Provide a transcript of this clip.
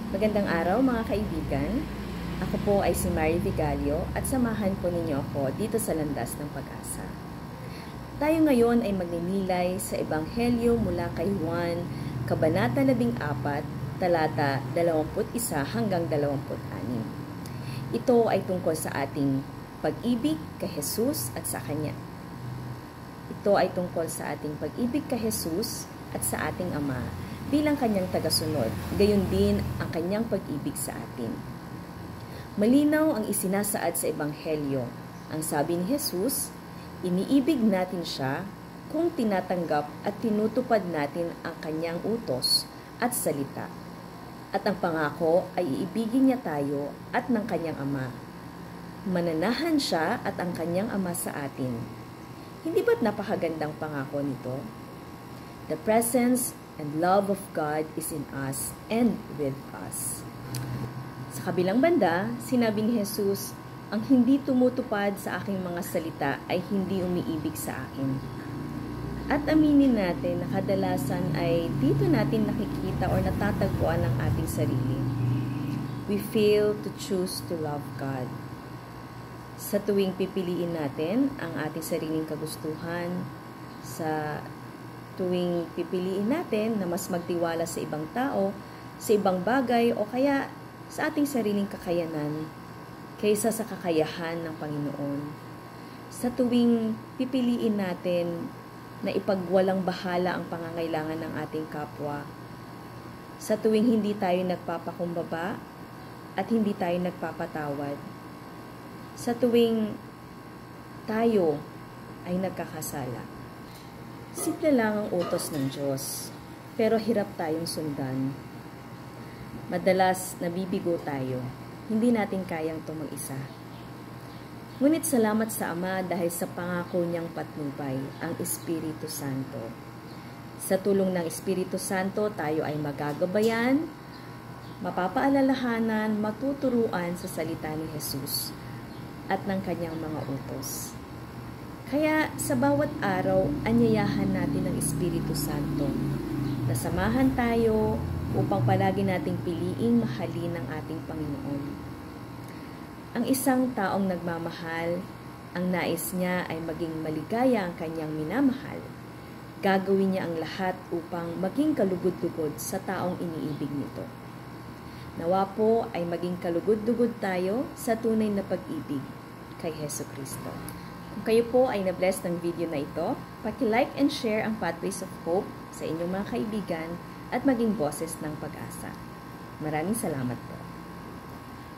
Magandang araw mga kaibigan. Ako po ay si Mary Vigalio at samahan po ninyo ako dito sa Landas ng Pag-asa. Tayo ngayon ay magninilay sa Ebanghelyo mula kay Juan, Kabanata 14, talata 21 hanggang 26. Ito ay tungkol sa ating pag-ibig kay Jesus at sa Kanya. Ito ay tungkol sa ating pag-ibig kay Jesus at sa ating Ama bilang Kanyang tagasunod, gayon din ang Kanyang pag-ibig sa atin. Malinaw ang isinasaad sa Ebanghelyo. Ang sabi ni Jesus, iniibig natin siya kung tinatanggap at tinutupad natin ang Kanyang utos at salita. At ang pangako ay iibigin niya tayo at ng Kanyang Ama. Mananahan siya at ang Kanyang Ama sa atin. Hindi ba't napakagandang pangako nito? The presence and love of God is in us and with us. Sa kabilang banda, sinabi ni Jesus, ang hindi tumutupad sa aking mga salita ay hindi umiibig sa akin. At aminin natin na kadalasan ay dito natin nakikita o natatagpuan ang ating sarili. We fail to choose to love God. Sa tuwing pipiliin natin ang ating sariling kagustuhan, sa tuwing pipiliin natin na mas magtiwala sa ibang tao, sa ibang bagay o kaya sa ating sariling kakayanan kaysa sa kakayahan ng Panginoon. Sa tuwing pipiliin natin na ipagwalang bahala ang pangangailangan ng ating kapwa, sa tuwing hindi tayo nagpapakumbaba at hindi tayo nagpapatawad, sa tuwing tayo ay nagkakasala. Simple lang ang utos ng Diyos, pero hirap tayong sundan. Madalas nabibigo tayo, hindi natin kayang ito mag-isa. Ngunit salamat sa Ama dahil sa pangako niyang patnubay, ang Espiritu Santo. Sa tulong ng Espiritu Santo, tayo ay magagabayan, mapapaalalahanan, matuturuan sa salita ni Jesus at ng Kanyang mga utos. Kaya sa bawat araw, anyayahan natin ang Espiritu Santo na samahan tayo upang palagi nating piliing mahalin ang ating Panginoon. Ang isang taong nagmamahal, ang nais niya ay maging maligaya ang kanyang minamahal. Gagawin niya ang lahat upang maging kalugod-lugod sa taong iniibig nito. Nawa po ay maging kalugod-lugod tayo sa tunay na pag-ibig kay Jesucristo. Kung kayo po ay na-bless ng video na ito, paki-like and share ang Pathways of Hope sa inyong mga kaibigan at maging boses ng pag-asa. Maraming salamat po.